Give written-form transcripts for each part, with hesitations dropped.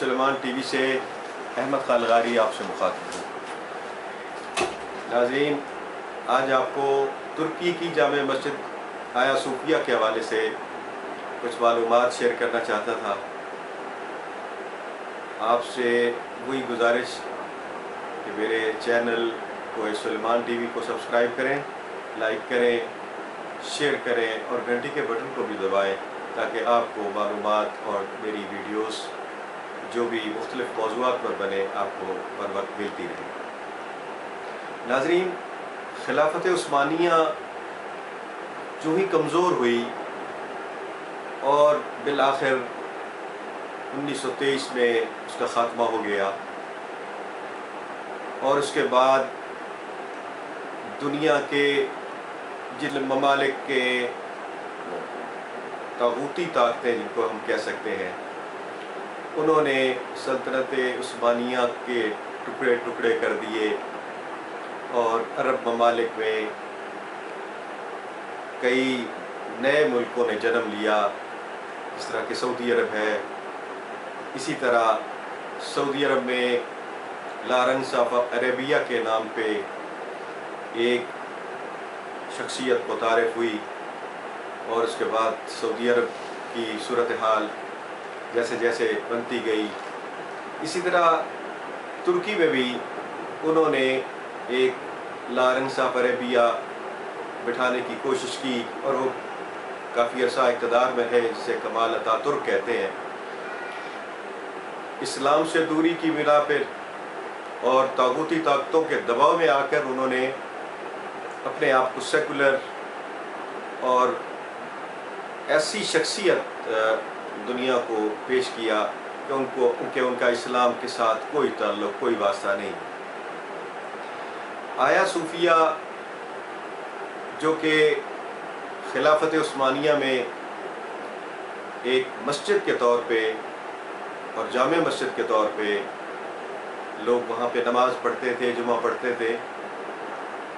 سلیمان T V سے احمد خالغاری آپ سے مخاطب ہوں۔ ناظرین، آج آپ کو ترکی کی جامع مسجد آیا صوفیہ کے حوالے سے کچھ معلومات شیئر کرنا چاہتا تھا۔ آپ سے وہی گزارش کہ میرے چینل کو سلیمان ٹی وی کو سبسکرائب کریں، لائک کریں، شیئر کریں اور گھنٹی کے بٹن کو بھی دبائیں تاکہ آپ کو معلومات اور میری ویڈیوز جو بھی مختلف موضوعات پر بنے آپ کو بر وقت ملتی رہے۔ ناظرین، خلافت عثمانیہ جو ہی کمزور ہوئی اور بالآخر 1923 میں اس کا خاتمہ ہو گیا، اور اس کے بعد دنیا کے جن ممالک کے طاغوتی طاقتیں جن کو ہم کہہ سکتے ہیں، انہوں نے سلطنت عثمانیہ کے ٹکڑے ٹکڑے کر دیے اور عرب ممالک میں کئی نئے ملکوں نے جنم لیا، جس طرح کہ سعودی عرب ہے۔ اسی طرح سعودی عرب میں لارنس آف عربیہ کے نام پہ ایک شخصیت متعارف ہوئی، اور اس کے بعد سعودی عرب کی صورتحال جیسے جیسے بنتی گئی، اسی طرح ترکی میں بھی انہوں نے ایک لارنس آف عربیہ بٹھانے کی کوشش کی، اور وہ کافی عرصہ اقتدار میں ہے، جسے کمال اتاترک کہتے ہیں۔ اسلام سے دوری کی بنا پر اور طاغوتی طاقتوں کے دباؤ میں آ کر انہوں نے اپنے آپ کو سیکولر اور ایسی شخصیت دنیا کو پیش کیا کہ ان کا اسلام کے ساتھ کوئی تعلق، کوئی واسطہ نہیں۔ آیا صوفیہ جو کہ خلافت عثمانیہ میں ایک مسجد کے طور پہ اور جامع مسجد کے طور پہ لوگ وہاں پہ نماز پڑھتے تھے، جمعہ پڑھتے تھے،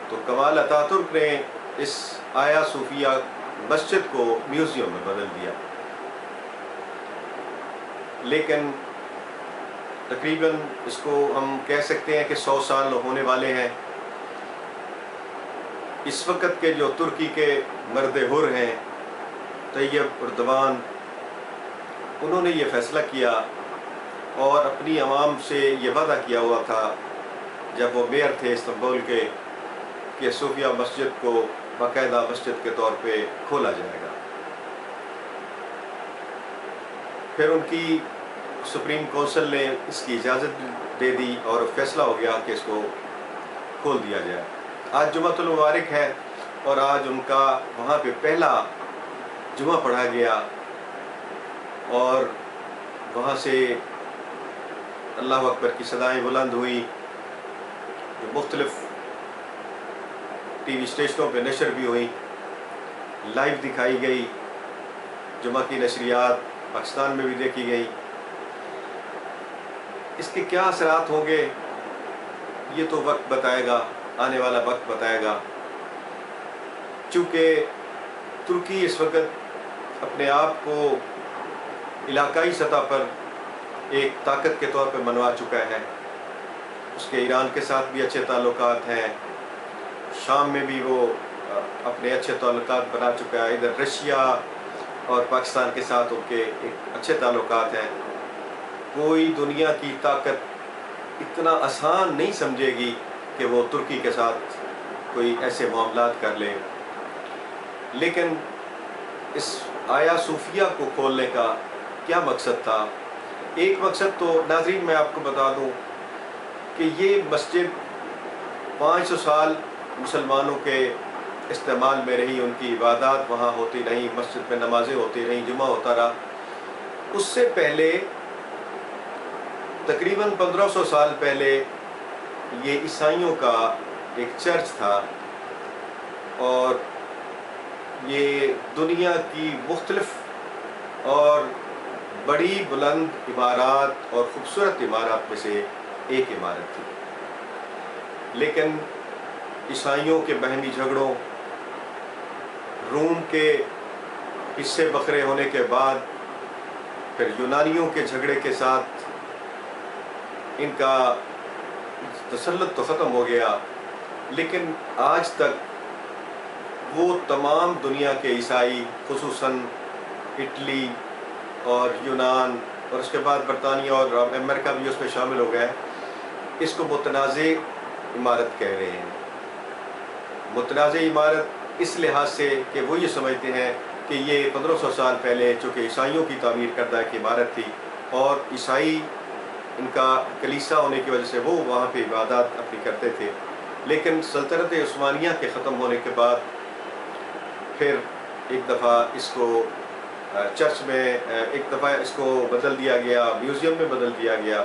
تو کمال اتاترک نے اس آیا صوفیہ مسجد کو میوزیم میں بدل دیا، لیکن تقریباً اس کو ہم کہہ سکتے ہیں کہ 100 سال ہونے والے ہیں۔ اس وقت کے جو ترکی کے مرد حر ہیں، طیب اردوان، انہوں نے یہ فیصلہ کیا اور اپنی عوام سے یہ وعدہ کیا ہوا تھا جب وہ میئر تھے استنبول کے، کہ صوفیہ مسجد کو باقاعدہ مسجد کے طور پہ کھولا جائے گا۔ پھر ان کی سپریم کونسل نے اس کی اجازت دے دی اور فیصلہ ہو گیا کہ اس کو کھول دیا جائے۔ آج جمعۃ المبارک ہے اور آج ان کا وہاں پہ پہلا جمعہ پڑھا گیا، اور وہاں سے اللہ اکبر کی صدائیں بلند ہوئی، جو مختلف ٹی وی اسٹیشنوں پہ نشر بھی ہوئی، لائیو دکھائی گئی، جمعہ کی نشریات پاکستان میں بھی دیکھی گئی۔ اس کے کیا اثرات ہوں گے یہ تو وقت بتائے گا، آنے والا وقت بتائے گا، چونکہ ترکی اس وقت اپنے آپ کو علاقائی سطح پر ایک طاقت کے طور پر منوا چکا ہے۔ اس کے ایران کے ساتھ بھی اچھے تعلقات ہیں، شام میں بھی وہ اپنے اچھے تعلقات بنا چکا ہے، ادھر رشیا اور پاکستان کے ساتھ ان کے ایک اچھے تعلقات ہیں۔ کوئی دنیا کی طاقت اتنا آسان نہیں سمجھے گی کہ وہ ترکی کے ساتھ کوئی ایسے معاملات کر لے، لیکن اس آیا صوفیہ کو کھولنے کا کیا مقصد تھا؟ ایک مقصد تو ناظرین میں آپ کو بتا دوں کہ یہ مسجد 500 سال مسلمانوں کے استعمال میں رہی، ان کی عبادات وہاں ہوتی رہیں، مسجد میں نمازیں ہوتی رہیں، جمعہ ہوتا رہا۔ اس سے پہلے تقریباً 1500 سال پہلے یہ عیسائیوں کا ایک چرچ تھا، اور یہ دنیا کی مختلف اور بڑی بلند عمارات اور خوبصورت عمارات میں سے ایک عمارت تھی، لیکن عیسائیوں کے باہمی جھگڑوں، روم کے حصے بکھرے ہونے کے بعد، پھر یونانیوں کے جھگڑے کے ساتھ ان کا تسلط تو ختم ہو گیا، لیکن آج تک وہ تمام دنیا کے عیسائی، خصوصاً اٹلی اور یونان اور اس کے بعد برطانیہ اور امریکہ بھی اس میں شامل ہو گیا ہے، اس کو متنازع عمارت کہہ رہے ہیں۔ متنازع عمارت اس لحاظ سے کہ وہ یہ سمجھتے ہیں کہ یہ 1500 سال پہلے چونکہ عیسائیوں کی تعمیر کردہ ایک عمارت تھی، اور عیسائی ان کا کلیسا ہونے کی وجہ سے وہ وہاں پہ عبادات اپنی کرتے تھے، لیکن سلطنت عثمانیہ کے ختم ہونے کے بعد پھر ایک دفعہ اس کو چرچ میں، ایک دفعہ اس کو بدل دیا گیا، میوزیم میں بدل دیا گیا،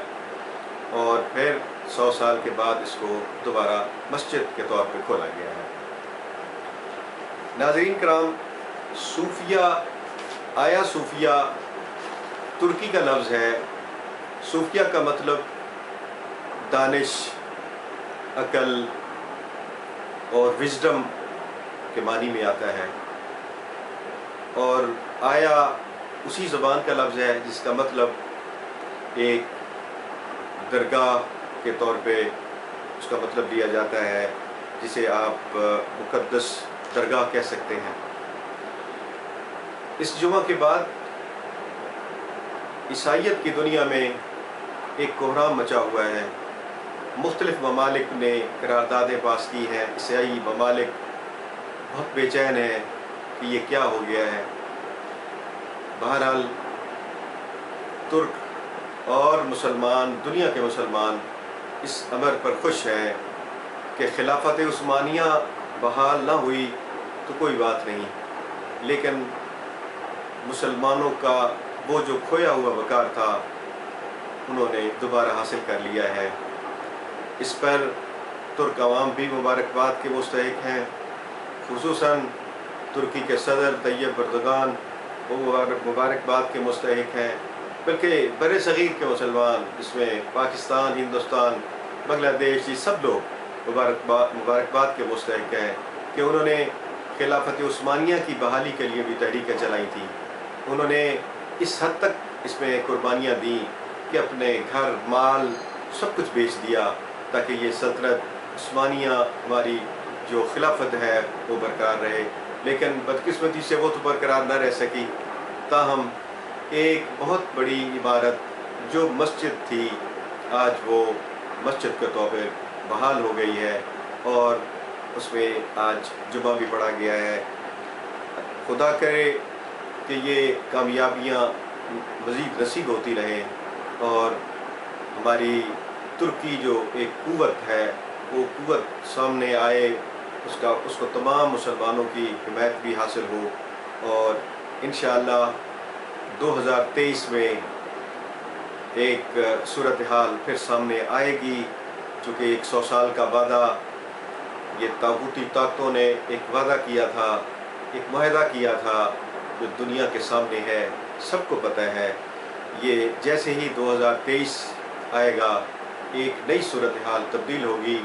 اور پھر 100 سال کے بعد اس کو دوبارہ مسجد کے طور پہ کھولا گیا ہے۔ ناظرین کرام، صوفیہ، آیا صوفیہ ترکی کا لفظ ہے۔ صوفیہ کا مطلب دانش، عقل اور وزڈم کے معنی میں آتا ہے، اور آیا اسی زبان کا لفظ ہے جس کا مطلب ایک درگاہ کے طور پہ اس کا مطلب لیا جاتا ہے، جسے آپ مقدس درگاہ کہہ سکتے ہیں۔ اس جمعہ کے بعد عیسائیت کی دنیا میں ایک کوہرام مچا ہوا ہے۔ مختلف ممالک نے قراردادیں پاس کی ہیں، عیسائی ممالک بہت بے چین ہیں کہ یہ کیا ہو گیا ہے۔ بہرحال ترک اور مسلمان، دنیا کے مسلمان اس امر پر خوش ہیں کہ خلافت عثمانیہ بحال نہ ہوئی تو کوئی بات نہیں، لیکن مسلمانوں کا وہ جو کھویا ہوا وقار تھا انہوں نے دوبارہ حاصل کر لیا ہے۔ اس پر ترک عوام بھی مبارکباد کے مستحق ہیں، خصوصاً ترکی کے صدر طیب اردگان وہ مبارکباد کے مستحق ہیں، بلکہ بر صغیر کے مسلمان، جس میں پاکستان، ہندوستان، بنگلہ دیش، یہ سب لوگ مبارکباد کے مستحق ہیں کہ انہوں نے خلافت عثمانیہ کی بحالی کے لیے بھی تحریکیں چلائی تھیں۔ انہوں نے اس حد تک اس میں قربانیاں دیں کہ اپنے گھر، مال، سب کچھ بیچ دیا تاکہ یہ سلطنت عثمانیہ، ہماری جو خلافت ہے، وہ برقرار رہے، لیکن بدقسمتی سے وہ تو برقرار نہ رہ سکی۔ تاہم ایک بہت بڑی عمارت جو مسجد تھی، آج وہ مسجد کے طور پہ بحال ہو گئی ہے، اور اس میں آج جمعہ بھی پڑھا گیا ہے۔ خدا کرے کہ یہ کامیابیاں مزید نصیب ہوتی رہیں، اور ہماری ترکی جو ایک قوت ہے وہ قوت سامنے آئے، اس کو تمام مسلمانوں کی حمایت بھی حاصل ہو، اور انشاءاللہ 2023 میں ایک صورتحال پھر سامنے آئے گی، چونکہ ایک 100 سال کا وعدہ یہ طاغوتی طاقتوں نے ایک وعدہ کیا تھا، ایک معاہدہ کیا تھا جو دنیا کے سامنے ہے، سب کو پتہ ہے۔ یہ جیسے ہی 2023 آئے گا ایک نئی صورتحال تبدیل ہوگی،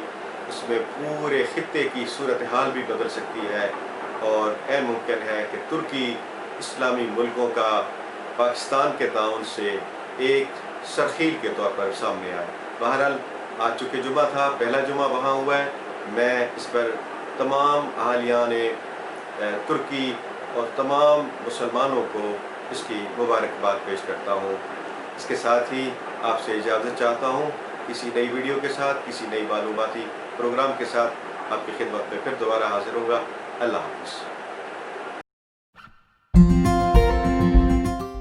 اس میں پورے خطے کی صورتحال بھی بدل سکتی ہے، اور عین ممکن ہے کہ ترکی اسلامی ملکوں کا پاکستان کے تعاون سے ایک سرخیل کے طور پر سامنے آئے۔ بہرحال آج چونکہ جمعہ تھا، پہلا جمعہ وہاں ہوا ہے، میں اس پر تمام اہالیان ترکی اور تمام مسلمانوں کو اس کی مبارکباد پیش کرتا ہوں۔ اس کے ساتھ ہی آپ سے اجازت چاہتا ہوں، کسی نئی ویڈیو کے ساتھ، کسی نئی معلوماتی پروگرام کے ساتھ آپ کی خدمت میں پھر دوبارہ حاضر ہوگا۔ اللہ حافظ۔